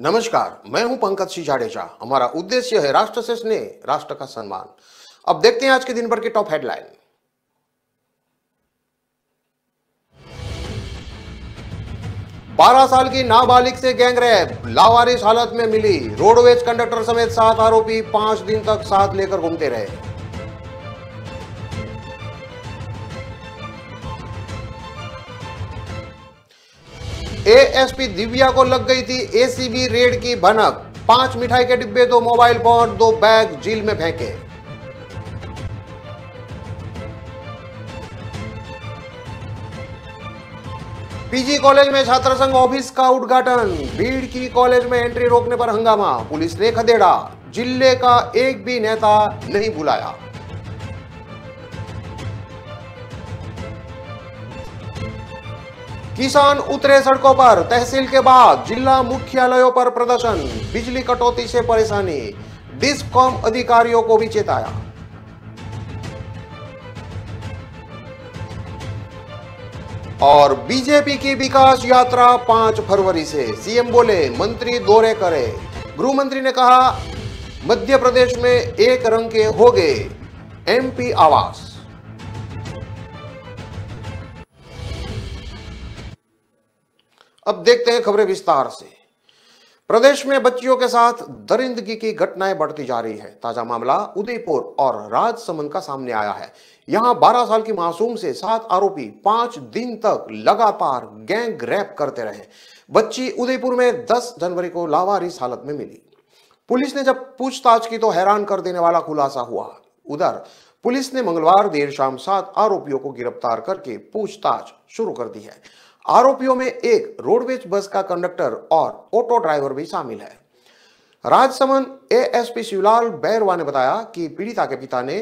नमस्कार, मैं हूं पंकज सिंह जाडेजा। हमारा उद्देश्य है राष्ट्र से स्नेह, राष्ट्र का सम्मान। अब देखते हैं आज के दिन भर की टॉप हेडलाइन। बारह साल की नाबालिग से गैंगरेप, लावारिस हालत में मिली। रोडवेज कंडक्टर समेत 7 आरोपी 5 दिन तक साथ लेकर घूमते रहे। एएसपी दिव्या को लग गई थी एसीबी रेड की भनक। 5 मिठाई के डिब्बे, 2 मोबाइल फोन, 2 बैग जेल में फेंके। पीजी कॉलेज में छात्र संघ ऑफिस का उद्घाटन। भीड़ की कॉलेज में एंट्री रोकने पर हंगामा, पुलिस ने खदेड़ा। जिले का एक भी नेता नहीं बुलाया। किसान उतरे सड़कों पर, तहसील के बाद जिला मुख्यालयों पर प्रदर्शन। बिजली कटौती से परेशानी, डिस्कॉम अधिकारियों को भी चेताया। और बीजेपी की विकास यात्रा 5 फरवरी से, सीएम बोले मंत्री दौरे करे। गृह मंत्री ने कहा मध्य प्रदेश में एक रंग के हो गए एमपी आवास। अब देखते हैं खबरें विस्तार से। प्रदेश में बच्चियों के साथ दरिंदगी की घटनाएं बढ़ती जा रही है। ताजा मामला उदयपुर और राजसमंद का सामने आया है। यहां 12 साल की मासूम से 7 आरोपी 5 दिन तक लगातार गैंग रेप करते रहे। बच्ची उदयपुर में 10 जनवरी को लावारिस हालत में मिली। पुलिस ने जब पूछताछ की तो हैरान कर देने वाला खुलासा हुआ। उधर पुलिस ने मंगलवार देर शाम 7 आरोपियों को गिरफ्तार करके पूछताछ शुरू कर दी है। आरोपियों में एक रोडवेज बस का कंडक्टर और ऑटो ड्राइवर भी शामिल है। राजसमंद एएसपी शिवलाल बैरवा ने बताया कि पीड़िता के पिता ने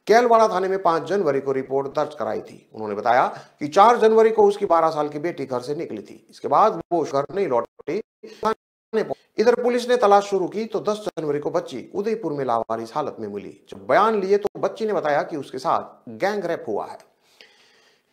कैलवाड़ा थाने में 5 जनवरी को रिपोर्ट दर्ज कराई थी। उन्होंने बताया कि 4 जनवरी को उसकी 12 साल की बेटी घर से निकली थी। इसके बाद वो घर नहीं लौटी। इधर पुलिस ने तलाश शुरू की तो 10 जनवरी को बच्ची उदयपुर में लावारिस हालत में मिली। जब बयान लिए तो बच्ची ने बताया कि उसके साथ गैंग रेप हुआ है।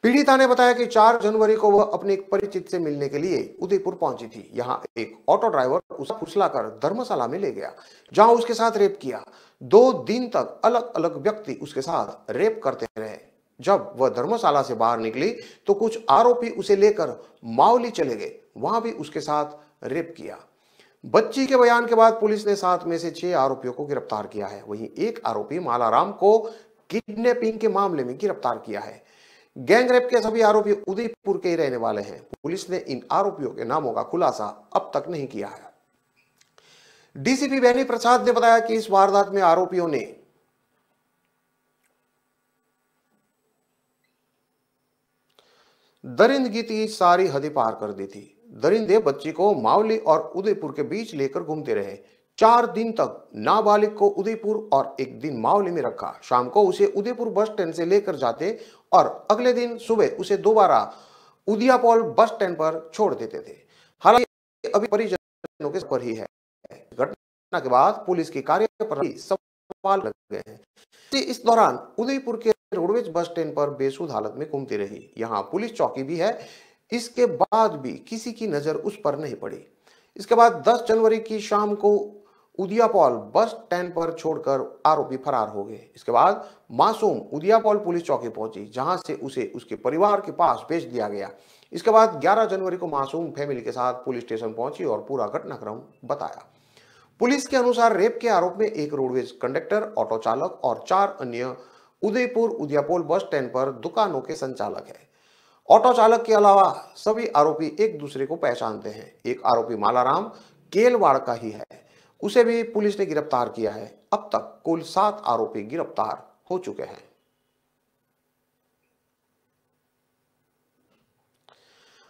पीड़िता ने बताया कि 4 जनवरी को वह अपने एक परिचित से मिलने के लिए उदयपुर पहुंची थी। यहां एक ऑटो ड्राइवर उसे फुसलाकर धर्मशाला में ले गया, जहां उसके साथ रेप किया। 2 दिन तक अलग अलग व्यक्ति उसके साथ रेप करते रहे। जब वह धर्मशाला से बाहर निकली तो कुछ आरोपी उसे लेकर मावली चले गए, वहां भी उसके साथ रेप किया। बच्ची के बयान के बाद पुलिस ने 7 में से 6 आरोपियों को गिरफ्तार किया है। वहीं एक आरोपी मालाराम को किडनैपिंग के मामले में गिरफ्तार किया है। गैंगरेप के सभी आरोपी उदयपुर के ही रहने वाले हैं। पुलिस ने इन आरोपियों के नामों का खुलासा अब तक नहीं किया है। डीसीपी बेनी प्रसाद ने बताया कि इस वारदात में आरोपियों ने दरिंदगी की सारी हदें पार कर दी थी। दरिंदे बच्ची को मावली और उदयपुर के बीच लेकर घूमते रहे। 4 दिन तक नाबालिग को उदयपुर और एक दिन मावली में रखा। शाम को उसे उदयपुर बस स्टैंड से लेकर जाते और अगले दिन सुबह उसे दोबारा उदियापोल बस स्टैंड पर छोड़ देते थे। हालांकि अभी परिजनों के पर ही है। घटना के बाद पुलिस की कार्य पर सवाल लग गए हैं। इस दौरान उदयपुर के रोडवेज बस स्टैंड पर बेसुध हालत में घूमती रही। यहाँ पुलिस चौकी भी है। इसके बाद भी किसी की नजर उस पर नहीं पड़ी। इसके बाद 10 जनवरी की शाम को उदियापोल बस स्टैंड पर छोड़कर आरोपी फरार हो गए। इसके बाद मासूम उदियापोल पुलिस चौकी पहुंची, जहां से उसे उसके परिवार के पास भेज दिया गया। इसके बाद 11 जनवरी को मासूम फैमिली के साथ पुलिस स्टेशन पहुंची और पूरा घटनाक्रम बताया। पुलिस के अनुसार रेप के आरोप में एक रोडवेज कंडक्टर, ऑटो चालक और 4 अन्य उदयपुर उदियापोल बस स्टैंड पर दुकानों के संचालक है। ऑटो चालक के अलावा सभी आरोपी एक दूसरे को पहचानते हैं। एक आरोपी मालाराम केलवाड़ का ही है, उसे भी पुलिस ने गिरफ्तार किया है। अब तक कुल 7 आरोपी गिरफ्तार हो चुके हैं।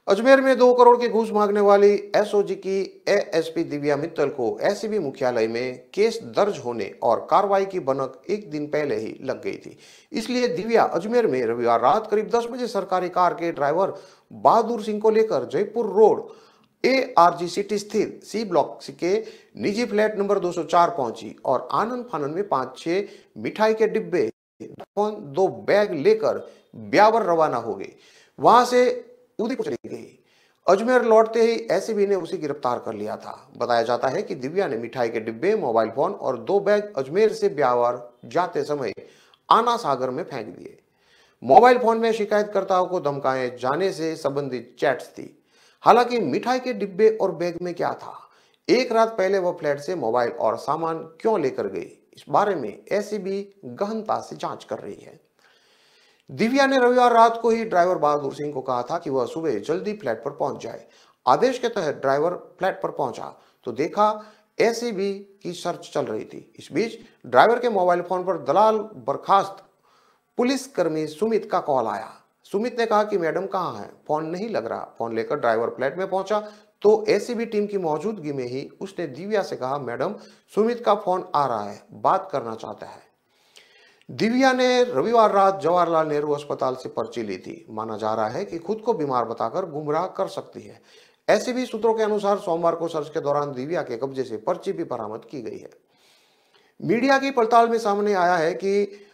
अजमेर में 2 करोड़ की घूस मांगने वाली एसओजी की एएसपी दिव्या मित्तल को एसीबी मुख्यालय में केस दर्ज होने और कार्रवाई की भनक एक दिन पहले ही लग गई थी। इसलिए दिव्या अजमेर में रविवार रात करीब 10 बजे सरकारी कार के ड्राइवर बहादुर सिंह को लेकर जयपुर रोड एआरजी सिटी स्थित सी ब्लॉक के निजी फ्लैट नंबर 204 पहुंची और आनंद फानन में 5-6 मिठाई के डिब्बे, 2 बैग लेकर ब्यावर रवाना हो गई। वहां से उदयपुर चली गई। अजमेर लौटते ही एसीबी ने उसे गिरफ्तार कर लिया था। बताया जाता है कि दिव्या ने मिठाई के डिब्बे, मोबाइल फोन और 2 बैग अजमेर से ब्यावर जाते समय आना सागर में फेंक दिए। मोबाइल फोन में शिकायतकर्ताओं को धमकाए जाने से संबंधित चैट्स थी। हालांकि मिठाई के डिब्बे और बैग में क्या था, एक रात पहले वह फ्लैट से मोबाइल और सामान क्यों लेकर गई, इस बारे में एसीबी गहनता से जांच कर रही है। दिव्या ने रविवार रात को ही ड्राइवर बहादुर सिंह को कहा था कि वह सुबह जल्दी फ्लैट पर पहुंच जाए। आदेश के तहत ड्राइवर फ्लैट पर पहुंचा तो देखा एसीबी की सर्च चल रही थी। इस बीच ड्राइवर के मोबाइल फोन पर दलाल बर्खास्त पुलिसकर्मी सुमित का कॉल आया। सुमित ने कहा कि मैडम कहाँ है, फोन नहीं लग रहा। फोन लेकर ड्राइवर फ्लैट में पहुंचा तो एसीबी टीम की मौजूदगी में ही उसने दिव्या से कहा, मैडम सुमित का फोन आ रहा है, बात करना चाहता है। दिव्या ने रविवार रात जवाहरलाल नेहरू अस्पताल से पर्ची ली थी। माना जा रहा है कि खुद को बीमार बताकर गुमराह कर सकती है। एसीबी सूत्रों के अनुसार सोमवार को सर्च के दौरान दिव्या के कब्जे से पर्ची भी बरामद की गई है। मीडिया की पड़ताल में सामने आया है कि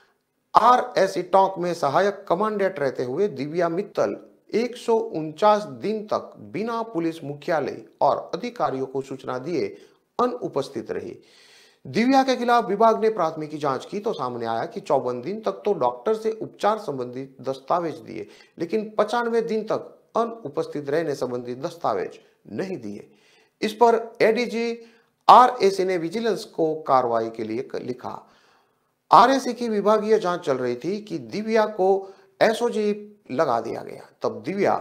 आरएसी टॉक में सहायक कमांडेंट रहते हुए दिव्या मित्तल 149 दिन तक बिना पुलिस मुख्यालय और अधिकारियों को सूचना दिए अनुपस्थित रही। दिव्या के खिलाफ विभाग ने प्राथमिकी जांच की तो सामने आया कि 54 दिन तक तो डॉक्टर से उपचार संबंधी दस्तावेज दिए, लेकिन 95 दिन तक अनुपस्थित रहने संबंधी दस्तावेज नहीं दिए। इस पर एडीजी आरएसी ने विजिलेंस को कार्रवाई के लिए लिखा। आरएसी की विभागीय जांच चल रही थी कि दिव्या को एसओजी लगा दिया गया। तब दिव्या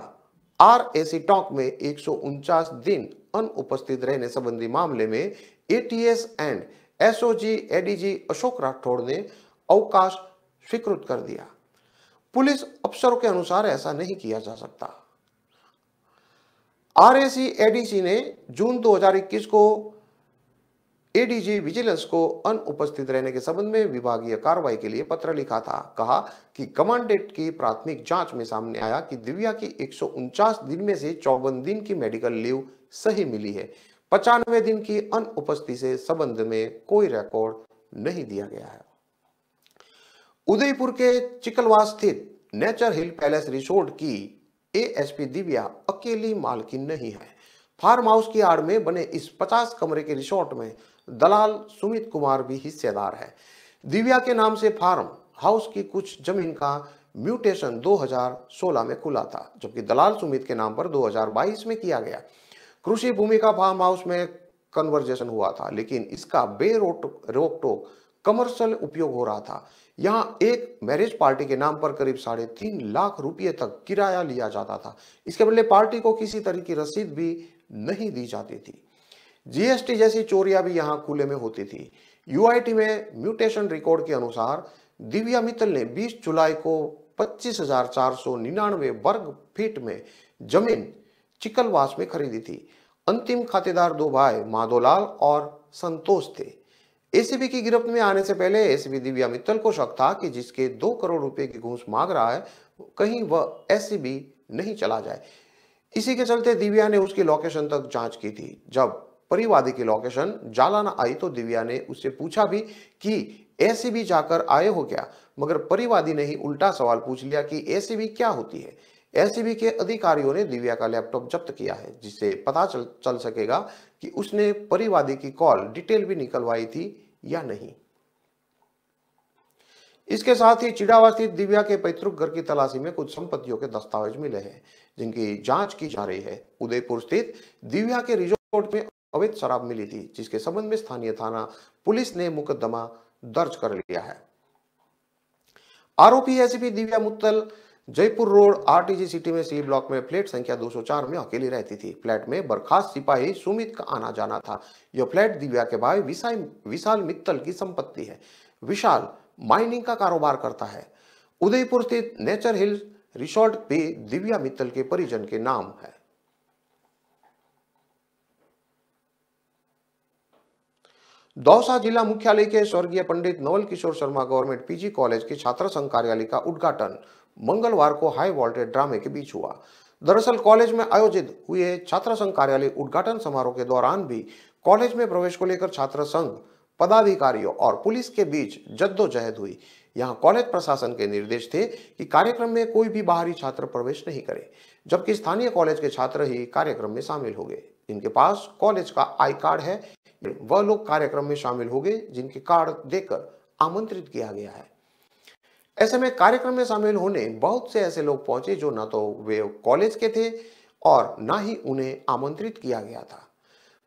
आरएसी टॉक में 149 दिन अनुपस्थित रहने संबंधी मामले में ATS and SOG ADG Ashok Rathore ने अवकाश स्वीकृत कर दिया। पुलिस अफसरों के अनुसार ऐसा नहीं किया जा सकता। आरएसी एडीसी ने जून 2021 को एडीजी विजिलेंस को अनुपस्थित रहने के संबंध में विभागीय कार्रवाई के लिए पत्र लिखा था। कहा कि कमांडेंट की प्राथमिक जांच में सामने आया कि दिव्या की 149 दिन में से 54 दिन की मेडिकल लीव सही मिली है। 95 दिन की अनुपस्थिति से संबंध में कोई रिकॉर्ड नहीं दिया गया है। उदयपुर के चिकलवास स्थित नेचर हिल पैलेस रिसोर्ट की एएसपी दिव्या अकेली मालकिन नहीं है। फार्म हाउस की आड़ में बने इस 50 कमरे के रिसोर्ट में दलाल सुमित कुमार भी हिस्सेदार है। दिव्या के नाम से फार्म हाउस की कुछ जमीन का म्यूटेशन 2016 में खुला था, जबकि दलाल सुमित के नाम पर 2022 में किया गया। कृषि भूमि का फार्म हाउस में कन्वर्जेशन हुआ था, लेकिन इसका रोक टोक कमर्शियल उपयोग हो रहा था। यहाँ एक मैरिज पार्टी के नाम पर करीब 3.5 लाख रुपए तक किराया लिया जाता था। इसके बदले पार्टी को किसी तरह की रसीद भी नहीं दी जाती थी। जीएसटी जैसी चोरियां भी यहाँ खुले में होती थी। यूआईटी में म्यूटेशन रिकॉर्ड के अनुसार दिव्या मित्तल ने 20 जुलाई को 25,499 वर्ग फीट में जमीन चिकलवास में खरीदी थी। अंतिम खातेदार 2 भाई माधोलाल और संतोष थे। एसीबी की गिरफ्त में आने से पहले एसीबी दिव्या मित्तल को शक था कि जिसके 2 करोड़ रुपए की घूस मांग रहा है, कहीं वह एसीबी नहीं चला जाए। इसी के चलते दिव्या ने उसकी लोकेशन तक जांच की थी। जब परिवादी की लोकेशन जालाना आई तो दिव्या ने उससे पूछा भी कि एसीबी जाकर आए हो क्या, मगर परिवादी ने ही उल्टा सवाल पूछ लिया कि एसीबी क्या होती है। एसीबी के अधिकारियों ने दिव्या का लैपटॉप जब्त किया है, जिससे पता चल सकेगा कि उसने परिवादी की कॉल डिटेल भी निकलवाई थी या नहीं। इसके साथ ही चिड़ावा स्थित दिव्या के पैतृक घर की तलाशी में कुछ संपत्तियों के दस्तावेज मिले हैं, जिनकी जांच की जा रही है। उदयपुर स्थित दिव्या के रिजॉर्ट में अवैध शराब मिली थी, जिसके संबंध में स्थानीय थाना पुलिस ने मुकदमा दर्ज कर लिया है। आरोपी ACP Divya Mittal Jaipur road RTG city में सी ब्लॉक में फ्लैट संख्या 204 में अकेली रहती थी। फ्लैट में बर्खास्त सिपाही सुमित का आना जाना था। यह फ्लैट दिव्या के भाई विशाल मित्तल की संपत्ति है। विशाल माइनिंग का कारोबार करता है। उदयपुर स्थित नेचर हिल रिसोर्ट भी दिव्या मित्तल के परिजन के नाम है। दौसा जिला मुख्यालय के स्वर्गीय पंडित Naval Kishore Sharma government PG college के छात्र संघ कार्यालय का उद्घाटन मंगलवार को हाई वोल्टेज ड्रामे के बीच हुआ। दरअसल कॉलेज में आयोजित हुए छात्र संघ कार्यालय उद्घाटन समारोह के दौरान भी कॉलेज में प्रवेश को लेकर छात्र संघ पदाधिकारियों और पुलिस के बीच जद्दोजहद हुई। यहां कॉलेज प्रशासन के निर्देश थे कि कार्यक्रम में कोई भी बाहरी छात्र प्रवेश नहीं करे, जबकि स्थानीय कॉलेज के छात्र ही कार्यक्रम में शामिल हो गए। जिनके पास कॉलेज का आई कार्ड है वह लोग कार्यक्रम में शामिल हो गए जिनके कार्ड देकर आमंत्रित किया गया है। ऐसे में कार्यक्रम में शामिल होने बहुत से ऐसे लोग पहुंचे जो न तो वे कॉलेज के थे और न ही उन्हें आमंत्रित किया गया था।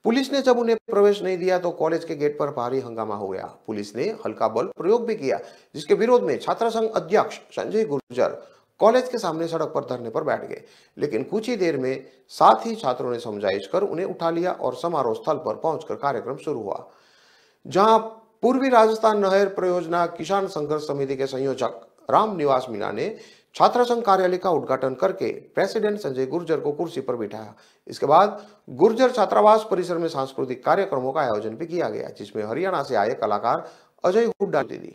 पुलिस ने जब उन्हें प्रवेश नहीं दिया तो कॉलेज के गेट पर भारी हंगामा हो गया। पुलिस ने हल्का बल प्रयोग भी किया, जिसके विरोध में छात्र संघ अध्यक्ष संजय गुर्जर कॉलेज के सामने सड़क पर धरने पर बैठ गए। लेकिन कुछ ही देर में साथ ही छात्रों ने समझाइश कर उन्हें उठा लिया और समारोह स्थल पर पहुंचकर कार्यक्रम शुरू हुआ, जहां पूर्वी राजस्थान नहर परियोजना किसान संघर्ष समिति के संयोजक राम निवास मीणा ने छात्र संघ कार्यालय का उद्घाटन करके प्रेसिडेंट संजय गुर्जर को कुर्सी पर बिठाया। इसके बाद गुर्जर छात्रावास परिसर में सांस्कृतिक कार्यक्रमों का आयोजन भी किया गया, जिसमें हरियाणा से आए कलाकार अजय हुड्डा ने दी।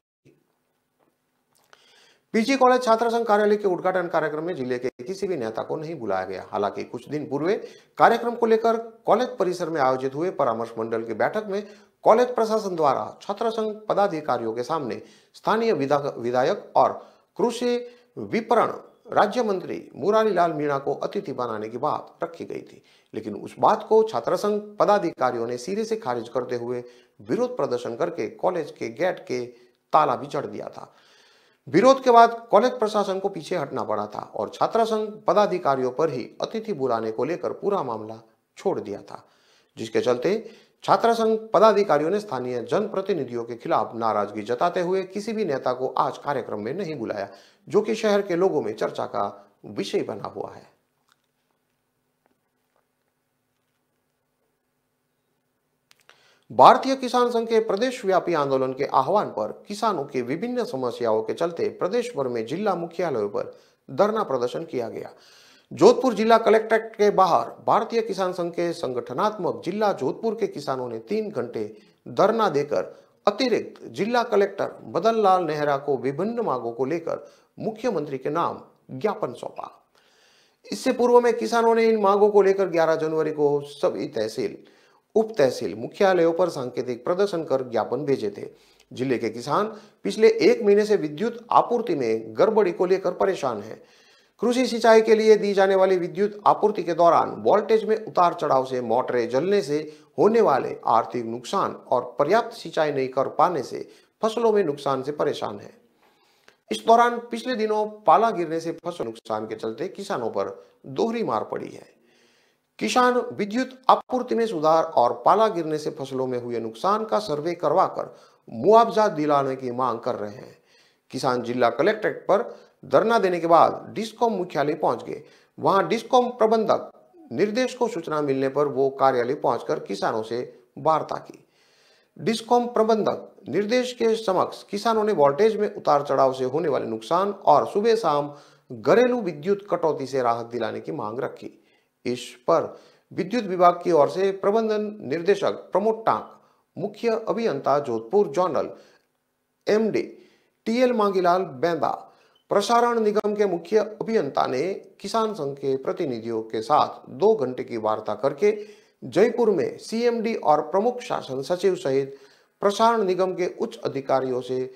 पीजी कॉलेज छात्र संघ कार्यालय के उद्घाटन कार्यक्रम में जिले के किसी भी नेता को नहीं बुलाया गया। हालांकि कुछ दिन पूर्व कार्यक्रम को लेकर कॉलेज परिसर में आयोजित हुए परामर्श मंडल की बैठक में कॉलेज प्रशासन द्वारा छात्र संघ पदाधिकारियों के सामने स्थानीय विधायक और कृषि विपणन राज्य मंत्री मुरारी लाल मीणा को अतिथि बनाने की बात रखी गई थी, लेकिन उस बात को छात्र संघ पदाधिकारियों ने सिरे से खारिज करते हुए विरोध प्रदर्शन करके कॉलेज के गेट के ताला भी जड़ दिया था। विरोध के बाद कॉलेज प्रशासन को पीछे हटना पड़ा था और छात्र संघ पदाधिकारियों पर ही अतिथि बुलाने को लेकर पूरा मामला छोड़ दिया था, जिसके चलते छात्र संघ पदाधिकारियों ने स्थानीय जनप्रतिनिधियों के खिलाफ नाराजगी जताते हुए किसी भी नेता को आज कार्यक्रम में नहीं बुलाया, जो कि शहर के लोगों में चर्चा का विषय बना हुआ है। भारतीय किसान संघ के प्रदेश व्यापी आंदोलन के आह्वान पर किसानों की विभिन्न समस्याओं के चलते प्रदेश भर में जिला मुख्यालयों पर धरना प्रदर्शन किया गया। जोधपुर जिला कलेक्ट्रेट के बाहर भारतीय किसान संघ के संगठनात्मक जिला जोधपुर के किसानों ने 3 घंटे धरना देकर अतिरिक्त जिला कलेक्टर मदन लाल नेहरा को विभिन्न मांगों को लेकर मुख्यमंत्री के नाम ज्ञापन सौंपा। इससे पूर्व में किसानों ने इन मांगों को लेकर 11 जनवरी को सभी तहसील उप तहसील मुख्यालयों पर सांकेतिक प्रदर्शन कर ज्ञापन भेजे थे। जिले के किसान पिछले 1 महीने से विद्युत आपूर्ति में गड़बड़ी को लेकर परेशान हैं। कृषि सिंचाई के लिए दी जाने वाली विद्युत आपूर्ति के दौरान वोल्टेज में उतार चढ़ाव से मोटरें जलने से होने वाले आर्थिक नुकसान और पर्याप्त सिंचाई नहीं कर पाने से फसलों में नुकसान से परेशान है। इस दौरान पिछले दिनों पाला गिरने से फसल नुकसान के चलते किसानों पर दोहरी मार पड़ी है। किसान विद्युत आपूर्ति में सुधार और पाला गिरने से फसलों में हुए नुकसान का सर्वे करवाकर मुआवजा दिलाने की मांग कर रहे हैं। किसान जिला कलेक्ट्रेट पर धरना देने के बाद डिस्कॉम मुख्यालय पहुंच गए। वहां डिस्कॉम प्रबंधक निर्देश को सूचना मिलने पर वो कार्यालय पहुंचकर किसानों से वार्ता की। डिस्कॉम प्रबंधक निर्देश के समक्ष किसानों ने वोल्टेज में उतार चढ़ाव से होने वाले नुकसान और सुबह शाम घरेलू विद्युत कटौती से राहत दिलाने की मांग रखी। इस पर विद्युत विभाग की ओर से प्रबंधन निर्देशक प्रमोद टांक, मुख्य अभियंता Jodhpur zonal MD TL Mangilal Benda, प्रसारण निगम के मुख्य अभियंता ने किसान संघ के प्रतिनिधियों के साथ 2 घंटे की वार्ता करके जयपुर में सीएमडी और प्रमुख शासन सचिव सहित प्रसारण निगम के उच्च अधिकारियों से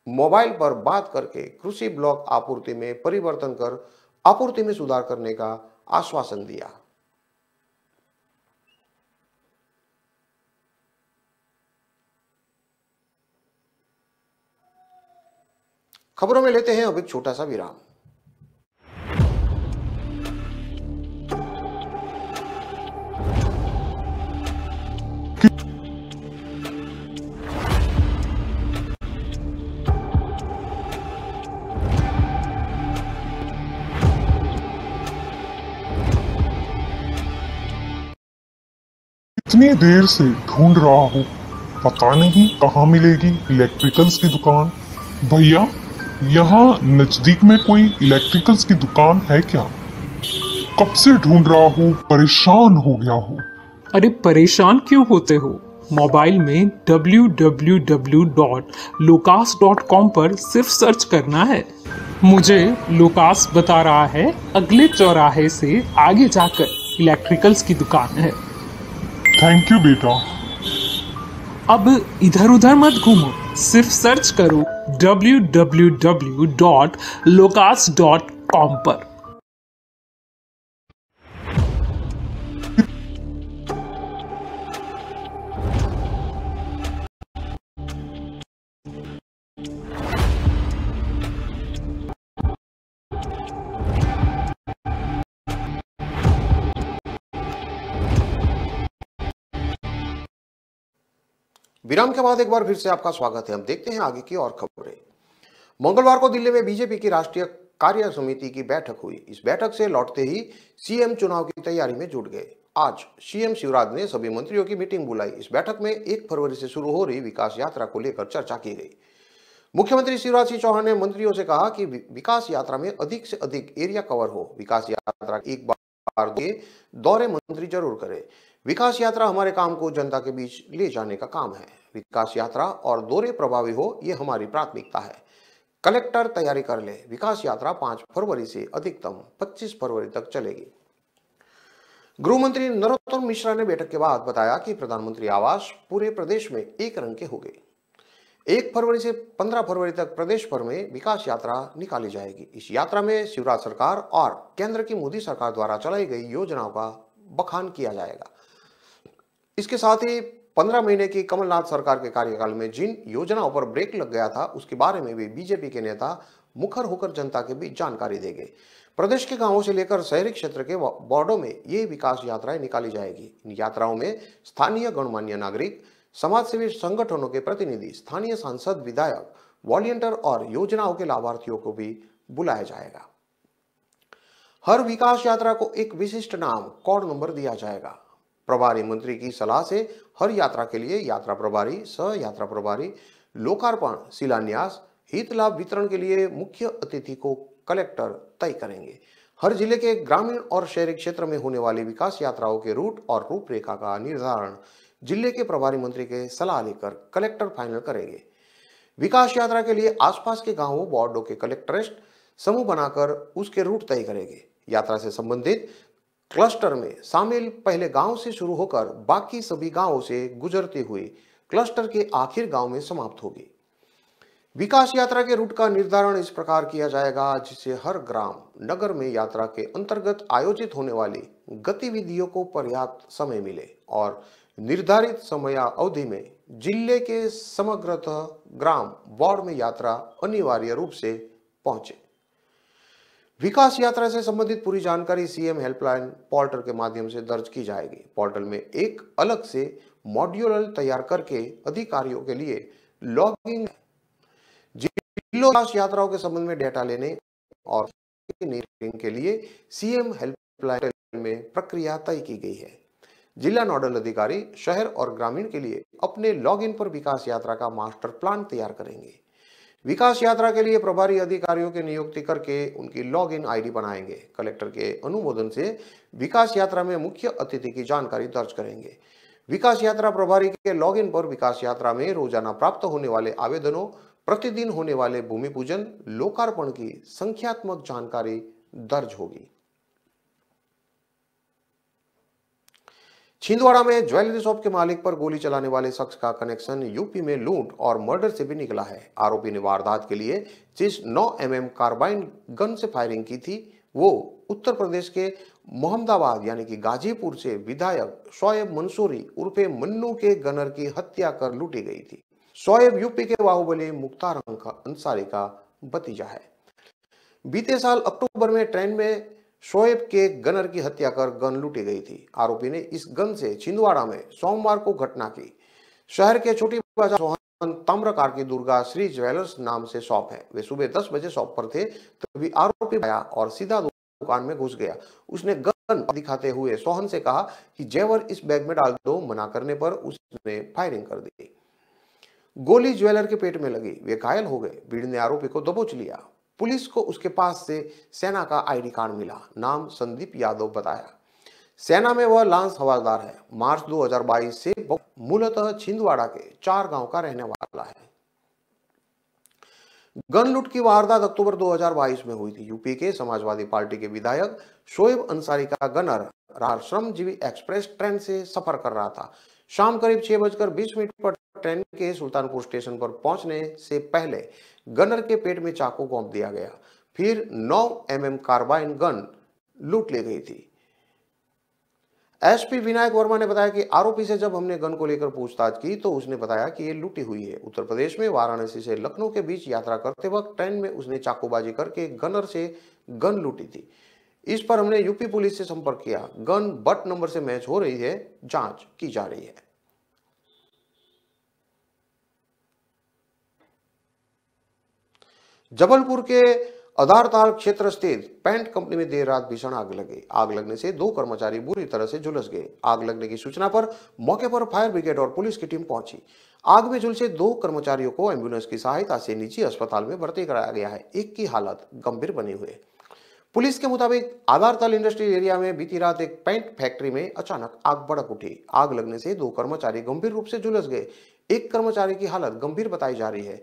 मोबाइल पर बात करके कृषि ब्लॉक आपूर्ति में परिवर्तन कर आपूर्ति में सुधार करने का आश्वासन दिया। खबरों में लेते हैं अब एक छोटा सा विराम। इतनी देर से ढूंढ रहा हूँ, पता नहीं कहाँ मिलेगी इलेक्ट्रिकल्स की दुकान। भैया, यहाँ नजदीक में कोई इलेक्ट्रिकल्स की दुकान है क्या? कब से ढूंढ रहा हूँ, परेशान हो गया हूँ। अरे परेशान क्यों होते हो? मोबाइल में www.locas.com पर सिर्फ सर्च करना है। मुझे लोकास बता रहा है अगले चौराहे से आगे जाकर इलेक्ट्रिकल्स की दुकान है। थैंक यू बेटा। अब इधर उधर मत घूमो, सिर्फ सर्च करो www.locas.com पर। विराम के बाद एक बार फिर से आपका स्वागत है। हम देखते हैं आगे की और खबरें। मंगलवार को दिल्ली में बीजेपी की राष्ट्रीय कार्य समिति की बैठक हुई। इस बैठक से लौटते ही सीएम चुनाव की तैयारी में जुट गए। आज सीएम शिवराज ने सभी मंत्रियों की मीटिंग बुलाई। इस बैठक में 1 फरवरी से शुरू हो रही विकास यात्रा को लेकर चर्चा की गई। मुख्यमंत्री शिवराज सिंह चौहान ने मंत्रियों से कहा कि विकास यात्रा में अधिक से अधिक एरिया कवर हो। विकास यात्रा एक बार के दौरे मंत्री जरूर करें। विकास यात्रा हमारे काम को जनता के बीच ले जाने का काम है। विकास यात्रा और दौरे प्रभावी हो, ये हमारी प्राथमिकता है। कलेक्टर तैयारी कर ले। विकास यात्रा 5 फरवरी से अधिकतम 25 फरवरी तक चलेगी। गृह मंत्री नरोत्तम मिश्रा ने बैठक के बाद बताया कि प्रधानमंत्री आवास पूरे प्रदेश में एक रंग के होंगे। 1 फरवरी से 15 फरवरी तक प्रदेश भर में विकास यात्रा निकाली जाएगी। इस यात्रा में शिवराज सरकार और केंद्र की मोदी सरकार द्वारा चलाई गई योजनाओं का बखान किया जाएगा। इसके साथ ही 15 महीने की कमलनाथ सरकार के कार्यकाल में जिन योजनाओं पर ब्रेक लग गया था, उसके बारे में भी बीजेपी के नेता मुखर होकर जनता के बीच जानकारी देंगे। प्रदेश के गांवों से लेकर शहरी क्षेत्र के वार्डों में ये विकास यात्राएं निकाली जाएगी। इन यात्राओं में स्थानीय गणमान्य नागरिक, समाजसेवी संगठनों के प्रतिनिधि, स्थानीय सांसद, विधायक, वॉलंटियर और योजनाओं के लाभार्थियों को भी बुलाया जाएगा। हर विकास यात्रा को एक विशिष्ट नाम, कोड नंबर दिया जाएगा। प्रभारी मंत्री की सलाह से हर यात्रा के लिए यात्रा प्रभारी, सह यात्रा प्रभारी, लोकार्पण, शिलान्यास, हित लाभ वितरण के लिए मुख्य अतिथि को कलेक्टर तय करेंगे। हर जिले के ग्रामीण और शहरी क्षेत्र में होने वाली विकास यात्राओं के रूट और रूपरेखा का निर्धारण जिले के प्रभारी मंत्री के सलाह लेकर कलेक्टर फाइनल करेंगे। विकास यात्रा के लिए आसपास के गांवों, वार्डों के कलेक्टरेट समूह बनाकर उसके रूट तय करेंगे। यात्रा से संबंधित क्लस्टर में शामिल पहले गांव से शुरू होकर बाकी सभी गांवों से गुजरती हुई क्लस्टर के आखिर गांव में समाप्त होगी। विकास यात्रा के रूट का निर्धारण इस प्रकार किया जाएगा जिससे हर ग्राम, नगर में यात्रा के अंतर्गत आयोजित होने वाली गतिविधियों को पर्याप्त समय मिले और निर्धारित समय अवधि में जिले के समग्रतः ग्राम, वार्ड में यात्रा अनिवार्य रूप से पहुंचे। विकास यात्रा से संबंधित पूरी जानकारी सीएम हेल्पलाइन पोर्टल के माध्यम से दर्ज की जाएगी। पोर्टल में एक अलग से मॉड्यूल तैयार करके अधिकारियों के लिए लॉगिंग, जिलों विकास यात्राओं के संबंध में डेटा लेने और के लिए सीएम हेल्पलाइन में प्रक्रिया तय की गई है। जिला नोडल अधिकारी शहर और ग्रामीण के लिए अपने लॉगिन पर विकास यात्रा का मास्टर प्लान तैयार करेंगे। विकास यात्रा के लिए प्रभारी अधिकारियों की नियुक्ति करके उनकी लॉगिन आईडी बनाएंगे। कलेक्टर के अनुमोदन से विकास यात्रा में मुख्य अतिथि की जानकारी दर्ज करेंगे। विकास यात्रा प्रभारी के लॉगिन पर विकास यात्रा में रोजाना प्राप्त होने वाले आवेदनों, प्रतिदिन होने वाले भूमि पूजन, लोकार्पण की संख्यात्मक जानकारी दर्ज होगी। छिंदवाड़ा में ज्वेलरी शॉप के मालिक पर गोली चलाने वाले शख्स का कनेक्शन यूपी में लूट और मर्डर से भी निकला है। आरोपी ने वारदात के लिए जिस 9 mm कार्बाइन गन से फायरिंग की थी, वो उत्तर प्रदेश के मोहम्मदाबाद यानी कि गाजीपुर से विधायक शोएब मंसूरी उर्फे मन्नू के गनर की हत्या कर लूटी गई थी। शोएब यूपी के बाहुबली मुख्तार अंसारी का भतीजा है। बीते साल अक्टूबर में ट्रेन में शोएब के गनर की हत्या कर गन लूटी गई थी। आरोपी ने इस गन से छिंदवाड़ा में सोमवार को घटना की। शहर के छोटी बाजार सोहन ताम्रकार की दुर्गा श्री ज्वेलर्स नाम से शॉप है। वे सुबह 10 बजे शॉप पर थे तभी आरोपी आया और सीधा दुकान में घुस गया। उसने गन दिखाते हुए सोहन से कहा कि जेवर इस बैग में डाल दो। मना करने पर उसने फायरिंग कर दी। गोली ज्वेलर के पेट में लगी, वे घायल हो गए। भीड़ ने आरोपी को दबोच लिया। पुलिस को उसके पास से सेना का आईडी कार्ड मिला। नाम संदीप यादव बताया। सेना में वह लांस हवलदार है। मार्च 2022 से मूलतः छिंदवाड़ा के 4 गांव का रहने वाला है। गन लूट की वारदात अक्टूबर 2022 में हुई थी। यूपी के समाजवादी पार्टी के विधायक शोएब अंसारी का गनर श्रमजीवी एक्सप्रेस ट्रेन से सफर कर रहा था। शाम करीब 6:20 पर ट्रेन के सुल्तानपुर स्टेशन पर पहुंचने से पहले गनर के पेट में चाकू घोंप दिया गया। फिर 9 mm कार्बाइन गन लूट ली गई थी। एसपी विनायक वर्मा ने बताया कि आरोपी से जब हमने गन को लेकर पूछताछ की तो उसने बताया कि ये लूटी हुई है। उत्तर प्रदेश में वाराणसी से लखनऊ के बीच यात्रा करते वक्त ट्रेन में उसने चाकूबाजी करके गनर से गन लूटी थी। इस पर हमने यूपी पुलिस से संपर्क किया। गन बट नंबर से मैच हो रही है, जांच की जा रही है। जबलपुर के अधारताल क्षेत्र स्थित पेंट कंपनी में देर रात भीषण आग लगी। आग लगने से 2 कर्मचारी बुरी तरह से झुलस गए। आग लगने की सूचना पर मौके पर फायर ब्रिगेड और पुलिस की टीम पहुंची। आग में झुलसे 2 कर्मचारियों को एम्बुलेंस की सहायता से निजी अस्पताल में भर्ती कराया गया है। एक की हालत गंभीर बनी हुई है। पुलिस के मुताबिक आधारताल इंडस्ट्रियल एरिया में बीती रात एक पेंट फैक्ट्री में अचानक आग भड़क उठी। आग लगने से 2 कर्मचारी गंभीर रूप से झुलस गए। एक कर्मचारी की हालत गंभीर बताई जा रही है।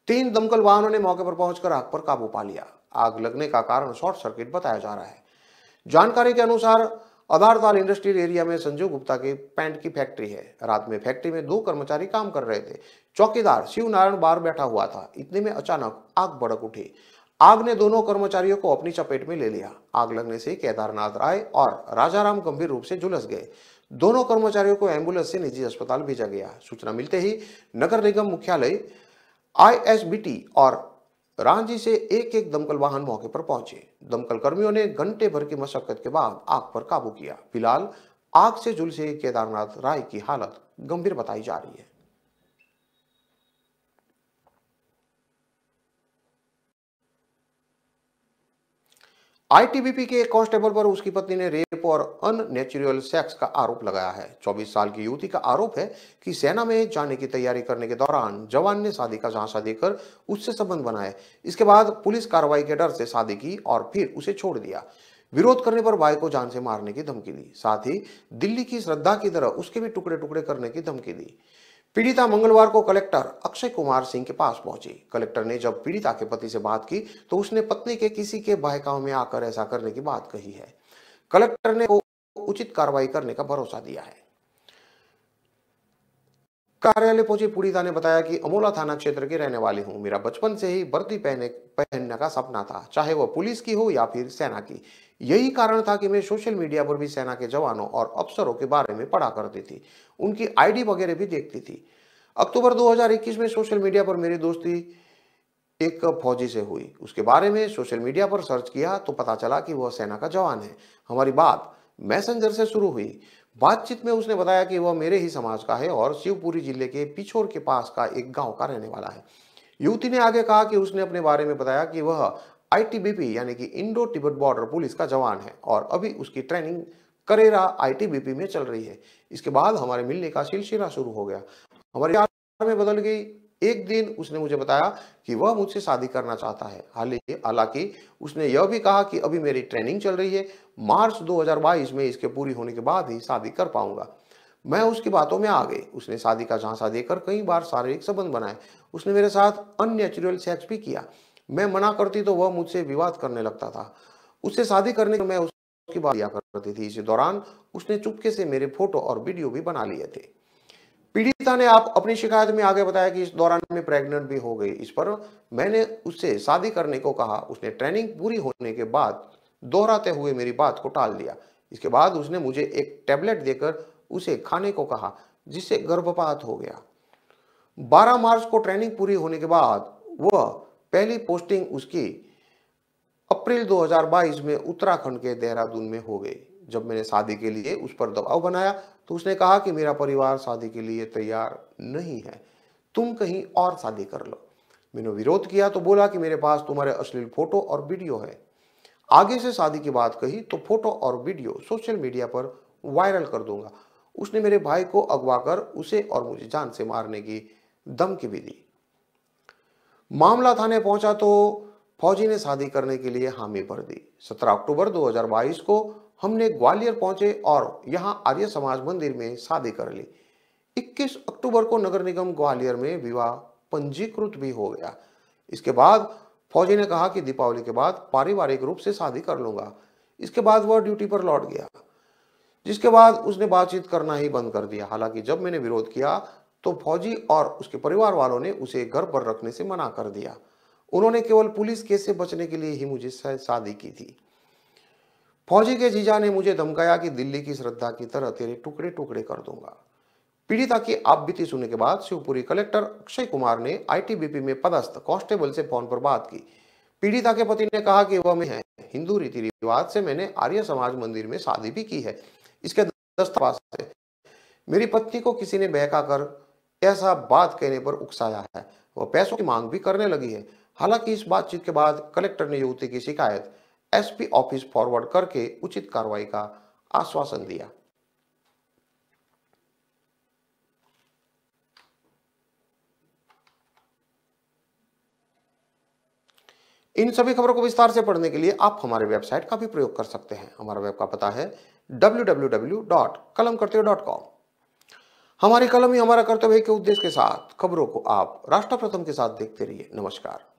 3 दमकल वाहनों ने मौके पर पहुंचकर आग पर काबू पा लिया। आग लगने का कारण शॉर्ट सर्किट बताया जा रहा है। जानकारी के अनुसार आधारताल इंडस्ट्रियल एरिया में संजू गुप्ता की पेंट की फैक्ट्री है। रात में फैक्ट्री में 2 कर्मचारी काम कर रहे थे। चौकीदार शिव नारायण बाहर बैठा हुआ था। इतने में अचानक आग भड़क उठी। आग ने दोनों कर्मचारियों को अपनी चपेट में ले लिया। आग लगने से केदारनाथ राय और राजाराम गंभीर रूप से झुलस गए। दोनों कर्मचारियों को एम्बुलेंस से निजी अस्पताल भेजा गया। सूचना मिलते ही नगर निगम मुख्यालय, आईएसबीटी और रांची से एक दमकल वाहन मौके पर पहुंचे। दमकल कर्मियों ने घंटे भर की मशक्कत के बाद आग पर काबू किया। फिलहाल आग से झुलसे केदारनाथ राय की हालत गंभीर बताई जा रही है। आईटीबीपी के एक कांस्टेबल पर उसकी पत्नी ने रेप और अननेचुरल सेक्स का आरोप लगाया है। 24 साल की युवती का आरोप है कि सेना में जाने की तैयारी करने के दौरान जवान ने शादी का झांसा देकर उससे संबंध बनाए। इसके बाद पुलिस कार्रवाई के डर से शादी की और फिर उसे छोड़ दिया। विरोध करने पर भाई को जान से मारने की धमकी दी। साथ ही दिल्ली की श्रद्धा की तरह उसके भी टुकड़े टुकड़े करने की धमकी दी। पीड़िता मंगलवार को कलेक्टर अक्षय कुमार सिंह के पास पहुंची। कलेक्टर ने जब पीड़िता के पति से बात की तो उसने पत्नी के किसी के बहकावे में आकर ऐसा करने की बात कही है। कलेक्टर ने उचित कार्रवाई करने का भरोसा दिया है। कार्यालय पहुंची पीड़िता ने बताया कि अमोला थाना क्षेत्र के रहने वाली हूं। मेरा बचपन से ही वर्दी पहनने का सपना था, चाहे वह पुलिस की हो या फिर सेना की। यही कारण था कि मैं सोशल मीडिया पर भी सेना के जवानों और अफसरों के बारे में पढ़ा करती थी, उनकी आईडी वगैरह भी देखती थी। अक्टूबर 2021 में सोशल मीडिया पर मेरी दोस्ती एक फौजी से हुई। उसके बारे में सोशल मीडिया पर सर्च किया तो पता चला कि वह सेना का जवान है। हमारी बात मैसेंजर से शुरू हुई। बातचीत में उसने बताया कि वह मेरे ही समाज का है और शिवपुरी जिले के पिछोर के पास का एक गांव का रहने वाला है। युवती ने आगे कहा कि उसने अपने बारे में बताया कि वह आईटीबीपी यानी कि इंडो तिब्बत बॉर्डर पुलिस का जवान है और अभी उसकी ट्रेनिंग करेरा आईटीबीपी में चल रही है। इसके बाद हमारे मिलने का सिलसिला शुरू हो गया। हमारी प्यार में बदल गई। एक दिन उसने मुझे बताया कि वह मुझसे शादी करना चाहता है। हालांकि उसने यह भी कहा कि अभी मेरी ट्रेनिंग चल रही है, मार्च 2022 में इसके पूरी होने के बाद ही शादी कर पाऊंगा। मैं उसकी बातों में आ गई। उसने शादी का झांसा देकर कई बार शारीरिक संबंध बनाए। उसने मेरे साथ अननेचुरल सेक्स भी किया। मैं मना करती तो वह मुझसे विवाद करने लगता था। उससे शादी करने के मैं उसकी बात किया करती थी। इसी दौरान उसने चुपके से मेरे फोटो और वीडियो भी बना लिए थे। पीड़िता ने आप अपनी शिकायत में आगे बताया कि इस दौरान मैं प्रेग्नेंट भी हो गई। इस पर मैंने उससे शादी करने को कहा। उसने ट्रेनिंग पूरी होने के बाद दोहराते हुए मेरी बात को टाल दिया। इसके बाद उसने मुझे एक टैबलेट देकर उसे खाने को कहा, जिससे गर्भपात हो गया। 12 मार्च को ट्रेनिंग पूरी होने के बाद वह पहली पोस्टिंग उसकी अप्रैल 2022 में उत्तराखंड के देहरादून में हो गई। जब मैंने शादी के लिए उस पर दबाव बनाया तो उसने कहा कि मेरा परिवार शादी के लिए तैयार नहीं है, तुम कहीं और शादी कर लो। मैंने विरोध किया तो बोला कि मेरे पास तुम्हारे अश्लील फोटो और वीडियो है। आगे से शादी की बात कही तो फोटो और वीडियो सोशल मीडिया पर वायरल कर दूंगा। उसने मेरे भाई को अगवा कर उसे और मुझे जान से मारने की धमकी भी दी। मामला थाने पहुंचा तो फौजी ने शादी करने के लिए हामी भर दी। 17 अक्टूबर 2022 को हमने ग्वालियर पहुंचे और यहां आर्य समाज मंदिर में शादी कर ली। 21 अक्टूबर को नगर निगम ग्वालियर में विवाह पंजीकृत भी हो गया। इसके बाद फौजी ने कहा कि दीपावली के बाद पारिवारिक रूप से शादी कर लूंगा। इसके बाद वह ड्यूटी पर लौट गया, जिसके बाद उसने बातचीत करना ही बंद कर दिया। हालांकि जब मैंने विरोध किया तो फौजी और उसके परिवार वालों ने उसे घर पर रखने से मना कर दिया। उन्होंने केवल पुलिस केस से बचने के लिए ही मुझे शादी की थी। फौजी के जीजा ने मुझे धमकाया कि दिल्ली की श्रद्धा की तरह तेरे टुकड़े टुकड़े कर दूंगा। पीड़िता की आपबीती सुनने के बाद शिवपुरी कलेक्टर अक्षय कुमार ने आईटीबीपी में पदस्थ कांस्टेबल से फोन पर बात की। पीड़िता के पति ने कहा कि वह मैं है, हिंदू रीति रिवाज से मैंने आर्य समाज मंदिर में शादी भी की है। इसके दस्तावेज है। मेरी पत्नी को किसी ने बहका कर ऐसा बात कहने पर उकसाया है। वह पैसों की मांग भी करने लगी है। हालांकि इस बातचीत के बाद कलेक्टर ने युवती की शिकायत एसपी ऑफिस फॉरवर्ड करके उचित कार्रवाई का आश्वासन दिया। इन सभी खबरों को विस्तार से पढ़ने के लिए आप हमारे वेबसाइट का भी प्रयोग कर सकते हैं। हमारा वेब का पता है www.kalamkartevya.com। हमारी कलम ही हमारा कर्तव्य के उद्देश्य के साथ खबरों को आप राष्ट्र प्रथम के साथ देखते रहिए। नमस्कार।